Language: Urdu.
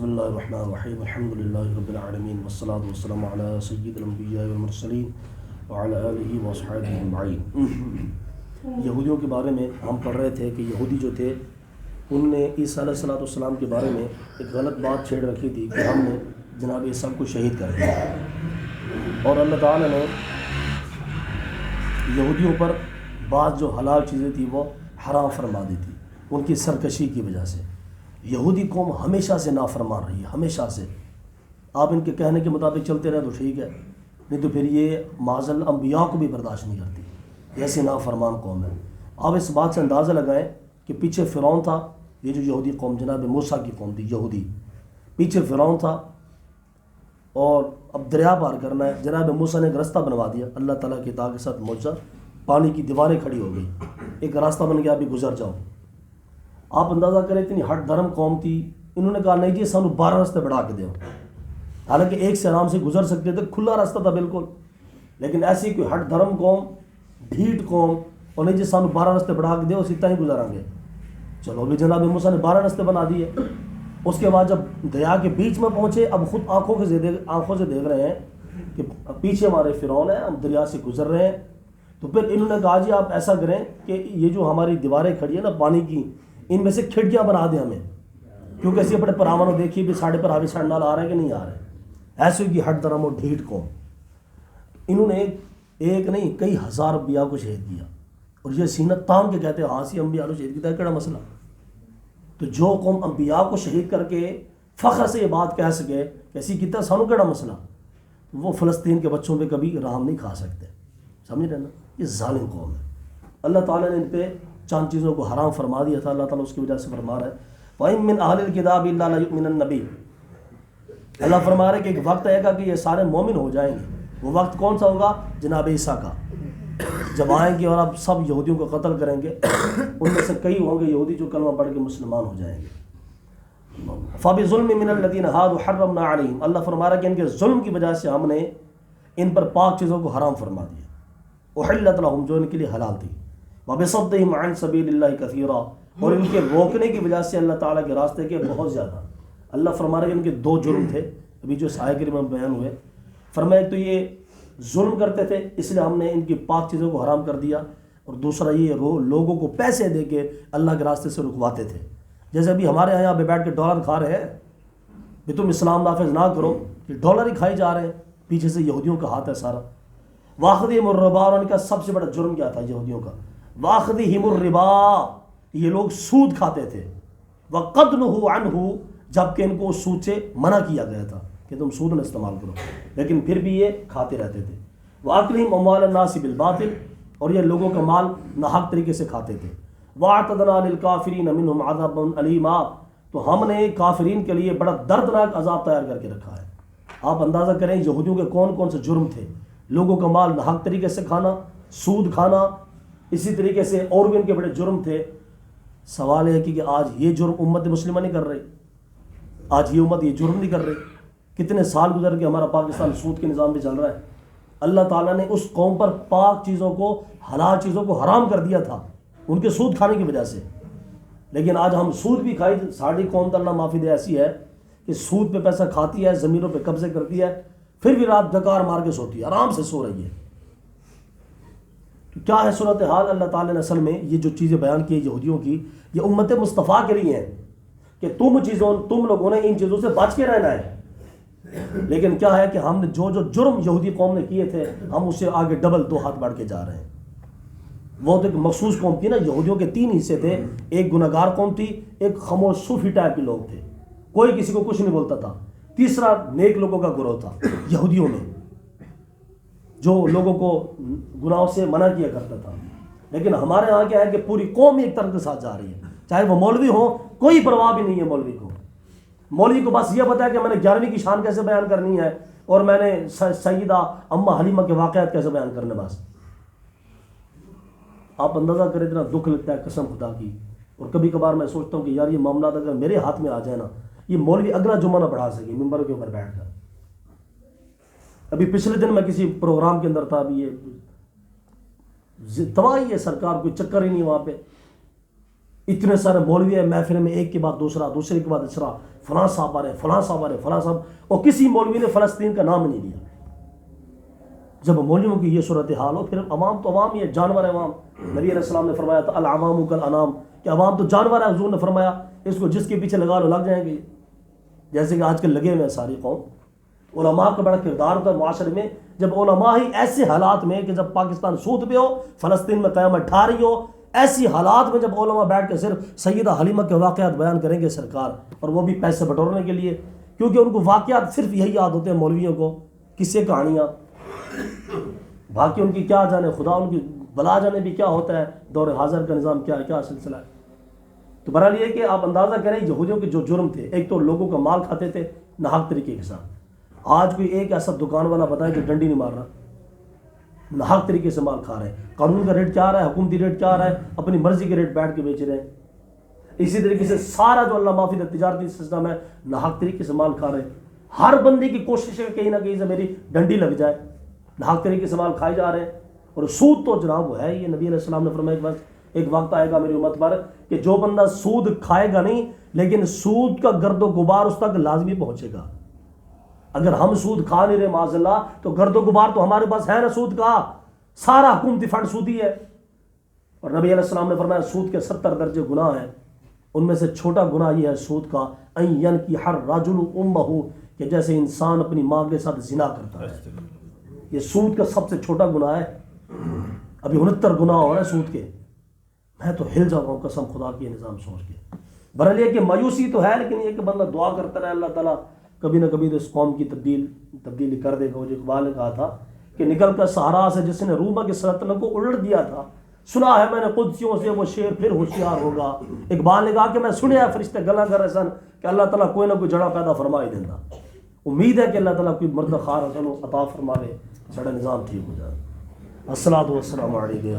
بسم اللہ الرحمن الرحیم الحمد للہ رب العالمین والصلاة والسلام علی سید الانبیاء والمرسلین وعلی آلہ وصحبہ اجمعین۔ یہودیوں کے بارے میں ہم پڑھ رہے تھے کہ یہودی جو تھے ان نے عیسیٰ علیہ الصلوۃ والسلام کے بارے میں ایک غلط بات چھیڑ رکھی تھی کہ ہم نے جناب عیسیٰ کو شہید کر دیا، اور اللہ تعالیٰ نے یہودیوں پر بعض جو حلال چیزیں تھیں وہ حرام فرما دی تھی ان کی سرکشی کی وجہ سے۔ یہودی قوم ہمیشہ سے نافرمان رہی ہے، ہمیشہ سے۔ آپ ان کے کہنے کے مطابق چلتے رہے تو ٹھیک ہے، نہیں تو پھر یہ معاذ انبیاء کو بھی برداشت نہیں کرتی، ایسی نافرمان قوم ہے۔ آپ اس بات سے اندازہ لگائیں کہ پیچھے فرعون تھا، یہ جو یہودی قوم جناب موسیٰ کی قوم تھی یہودی، پیچھے فرعون تھا اور اب دریا پار کرنا ہے۔ جناب موسیٰ نے ایک راستہ بنوا دیا، اللہ تعالیٰ کی اطاعت کے ساتھ معجزہ، پانی کی دیواریں کھڑی ہو گئی، ایک راستہ بن گیا، ابھی گزر جاؤ۔ آپ اندازہ کریں اتنی ہٹ دھرم قوم تھی، انہوں نے کہا نہیں جی سانو 12 راستے بڑھا کے دو، حالانکہ ایک سے آرام سے گزر سکتے تھے، کھلا راستہ تھا بالکل، لیکن ایسی کوئی ہٹ دھرم قوم، ڈھیٹ قوم، اور نہیں جی سانو 12 راستے بڑھا کے دو، اسی طرح ہی گزاریں گے۔ چلو ابھی جناب موسیٰ نے 12 راستے بنا دیے۔ اس کے بعد جب دریا کے بیچ میں پہنچے، اب خود آنکھوں سے دیکھ رہے ہیں کہ پیچھے ہمارے فرعون ہیں، ہم دریا سے گزر رہے ہیں۔ تو پھر انہوں نے کہا جی آپ ایسا کریں کہ یہ جو ہماری دیواریں کھڑی ہیں نا پانی کی، ان میں سے کھڑکیاں بنا دیں ہمیں، کیونکہ ایسے اپنے پراوانوں دیکھیے بھی ساڑھے پر حاوی ساڑھ نال آ رہے ہیں کہ نہیں آ رہے۔ ایسے کی ہٹ درم اور ڈھیٹ قوم، انہوں نے ایک نہیں کئی ہزار انبیاء کو شہید کیا، اور یہ سینہ تان کے کہتے ہیں ہاں سی انبیاء کو شہید کیا، کیڑا مسئلہ؟ تو جو قوم انبیاء کو شہید کر کے فخر سے یہ بات کہہ سکے کیسی کتا سانو کیڑا مسئلہ، وہ فلسطین کے بچوں پہ کبھی رحم نہیں کھا سکتے، سمجھ رہے نا؟ یہ ظالم قوم ہے۔ اللہ تعالیٰ نے ان پہ چند چیزوں کو حرام فرما دیا تھا، اللہ تعالیٰ اس کی وجہ سے فرما رہا ہے وَإِن مِّنْ أَهْلِ الْكِتَابِ إِلَّا لَيُؤْمِنَنَّ بِهِ۔ اللہ فرما رہا ہے کہ ایک وقت آئے گا کہ یہ سارے مومن ہو جائیں گے۔ وہ وقت کون سا ہوگا؟ جناب عیسیٰ کا، جب آئیں گے اور اب سب یہودیوں کو قتل کریں گے، ان میں سے کئی ہوں گے یہودی جو کلمہ پڑھ کے مسلمان ہو جائیں گے۔ فَبِظُلْمٍ مِّنَ الَّذِينَ هَادُوا حَرَّمْنَا عَلَيْهِمْ، اللہ فرما رہا ہے کہ ان کے ظلم کی وجہ سے ہم نے ان پر پاک چیزوں کو حرام فرما دیا، احلت لهم، جو ان کے لیے حلال تھی، وَبِصَدِّهِمْ عَنْ سَبِيلِ اللَّهِ كَثِيرًا، اور ان کے روکنے کی وجہ سے اللہ تعالیٰ کے راستے کے بہت زیادہ۔ اللہ فرما رہا ہے کہ ان کے دو جرم تھے، ابھی جو سایہ کریمہ میں بیان ہوئے، فرمایا ایک تو یہ ظلم کرتے تھے اس لیے ہم نے ان کی پاک چیزوں کو حرام کر دیا، اور دوسرا یہ لوگوں کو پیسے دے کے اللہ کے راستے سے رکواتے تھے۔ جیسے ابھی ہمارے یہاں پہ بیٹھ کے ڈالر کھا رہے ہیں کہ تم اسلام نافذ نہ کرو، کہ ڈالر ہی کھائی جا رہے ہیں، پیچھے سے یہودیوں کا ہاتھ ہے سارا۔ واخذہم الربا، اور ان کا سب سے بڑا جرم کیا تھا یہودیوں کا؟ واخذہم الربا، یہ لوگ سود کھاتے تھے، وقد نہوا عنہ، جبکہ ان کو سود سے منع کیا گیا تھا کہ تم سود نہ استعمال کرو، لیکن پھر بھی یہ کھاتے رہتے تھے۔ وَأَكْلِهِمْ أَمْوَالَ النَّاسِ بِالْبَاطِلِ، اور یہ لوگوں کا مال ناحق طریقے سے کھاتے تھے۔ وَأَعْتَدْنَا لِلْكَافِرِينَ مِنْهُمْ عَذَابًا أَلِيمًا، تو ہم نے کافرین کے لیے بڑا دردناک عذاب تیار کر کے رکھا ہے۔ آپ اندازہ کریں یہودیوں کے کون کون سے جرم تھے، لوگوں کا مال ناحق طریقے سے کھانا، سود کھانا، اسی طریقے سے اور بھی ان کے بڑے جرم تھے۔ سوال ہے کہ آج یہ جرم امت مسلمہ نہیں کر رہی، آج یہ امت یہ جرم نہیں کر رہی۔ کتنے سال گزر کے ہمارا پاکستان سود کے نظام پہ چل رہا ہے۔ اللہ تعالیٰ نے اس قوم پر پاک چیزوں کو، حلال چیزوں کو حرام کر دیا تھا ان کے سود کھانے کی وجہ سے، لیکن آج ہم سود بھی کھائی۔ ساری قوم اللہ معافی دے ایسی ہے کہ سود پہ پیسہ کھاتی ہے، زمینوں پہ قبضے کرتی ہے، پھر بھی رات ڈکار مار کے سوتی ہے، آرام سے سو رہی ہے۔ تو کیا ہے صورتحال؟ اللہ تعالیٰ نے اصل میں یہ جو چیزیں بیان کی یہودیوں کی، یہ امت مصطفیٰ کے لیے ہیں کہ تم لوگوں نے ان چیزوں سے بچ کے رہنا ہے۔ لیکن کیا ہے کہ ہم نے جو جرم یہودی قوم نے کیے تھے، ہم اس سے آگے ڈبل 2 ہاتھ بڑھ کے جا رہے ہیں۔ وہ تو ایک مخصوص قوم تھی نا، یہودیوں کے 3 حصے تھے، ایک گناہ گار قوم تھی، ایک خاموش صوفی ٹائپ کے لوگ تھے، کوئی کسی کو کچھ نہیں بولتا تھا، تیسرا نیک لوگوں کا گروہ تھا یہودیوں میں، جو لوگوں کو گناہوں سے منع کیا کرتا تھا۔ لیکن ہمارے ہاں کیا ہے کہ پوری قوم ایک طرف کے ساتھ جا رہی ہے، چاہے وہ مولوی ہو، کوئی پرواہ بھی نہیں ہے مولوی کو۔ مولوی کو بس یہ پتا ہے کہ میں نے 11ویں کی شان کیسے بیان کرنی ہے، اور میں نے سیدہ اماں حلیمہ کے واقعات کیسے بیان کرنے، بس۔ آپ اندازہ کریں اتنا دکھ لگتا ہے قسم خدا کی۔ اور کبھی کبھار میں سوچتا ہوں کہ یار یہ معاملات اگر میرے ہاتھ میں آ جائے نا، یہ مولوی اگلا جمعہ نہ پڑھا سکے ممبر کے اوپر بیٹھ کر۔ ابھی پچھلے دن میں کسی پروگرام کے اندر تھا، ابھی یہ تباہی ہے، سرکار کوئی چکر ہی نہیں وہاں پہ۔ اتنے سارے مولوی ہیں محفل میں، ایک کے بعد دوسرا، دوسرے کے بعد تیسرا، فلاں صاحب آ رہے ہیں، فلاں صاحب آ رہے ہیں، فلاں صاحب، اور کسی مولوی نے فلسطین کا نام نہیں لیا۔ جب مولویوں کی یہ صورتحال ہو، پھر عوام تو عوام ہی ہے، جانور ہے عوام۔ نبی علیہ السلام نے فرمایا تھا العوام کالانام، کہ عوام تو جانور ہے، حضور نے فرمایا اس کو جس کے پیچھے لگا لو لگ جائیں گے، جیسے کہ آج کل لگے ہوئے ہیں ساری قوم۔ علماء کا بڑا کردار ہوتا ہے معاشرے میں، جب علماء ہی ایسے حالات میں کہ جب پاکستان سود پہ ہو، فلسطین میں قیامت ڈھا رہی ہو، ایسی حالات میں جب علماء بیٹھ کے صرف سیدہ حلیمہ کے واقعات بیان کریں گے سرکار، اور وہ بھی پیسے بٹورنے کے لیے، کیونکہ ان کو واقعات صرف یہی یاد ہوتے ہیں مولویوں کو، قصے کہانیاں، باقی ان کی کیا جانے، خدا ان کی بلا جانے بھی کیا ہوتا ہے، دور حاضر کا نظام کیا ہے، کیا سلسلہ ہے۔ تو بہرحال یہ کہ آپ اندازہ کریں یہودیوں کے جو جرم تھے، ایک تو لوگوں کا مال کھاتے تھے ناحق طریقے کے ساتھ۔ آج کوئی ایک ایسا دکان والا بتائے جو ڈنڈی نہیں مار رہا، ناحق طریقے سے مال کھا رہے ہیں، قانون کا ریٹ کیا آ رہا ہے، حکومتی ریٹ کیا آ رہا ہے، اپنی مرضی کے ریٹ بیٹھ کے بیچ رہے ہیں۔ اسی طریقے سے سارا جو اللہ معافی تجارتی سسٹم ہے، ناحق طریقے سے مال کھا رہے ہیں۔ ہر بندے کی کوشش ہے کہ کہیں نہ کہیں سے میری ڈنڈی لگ جائے، ناحق طریقے سے مال کھائے جا رہے ہیں۔ اور سود تو جناب وہ ہے، یہ نبی علیہ السلام نے فرمایا ایک وقت آئے گا میری امت پر کہ جو بندہ سود کھائے گا نہیں، لیکن سود کا گرد و غبار اس تک لازمی پہنچے گا۔ اگر ہم سود کھا نہیں رہے معاذ اللہ، تو گرد و غبار تو ہمارے پاس ہے نا سود کا، سارا حکومتی فنڈ سودی ہے۔ اور نبی علیہ السلام نے فرمایا سود کے 70 درجے گناہ ہیں، ان میں سے چھوٹا گناہ یہ ہے سود کا، ان ینکح الرجل امہ، کہ جیسے انسان اپنی ماں کے ساتھ زنا کرتا ہے، یہ سود کا سب سے چھوٹا گناہ ہے۔ ابھی 69 گناہ ہو رہے ہیں سود کے، میں تو ہل جاتا ہوں قسم خدا کی نظام سوچ کے۔ بہرحال یہ کہ مایوسی تو ہے، لیکن یہ کہ بندہ دعا کرتا رہے اللہ تعالیٰ کبھی نہ کبھی تو اس قوم کی تبدیلی کر دے گا۔ جو اقبال نے کہا تھا کہ نکل کر صحرا سے جس نے روما کی سلطنت کو الٹ دیا تھا، سنا ہے میں نے قدسیوں سے وہ شیر پھر ہوشیار ہوگا۔ اقبال نے کہا کہ میں سنیا فرشتے گلا کر رہے سن کہ اللہ تعالیٰ کوئی نہ کوئی جڑا پیدا فرما ہی دینا۔ امید ہے کہ اللہ تعالیٰ کوئی مرد خار حسن عطا فرما لے، سارا نظام ٹھیک ہو جائے۔ الصلاۃ والسلام علیہ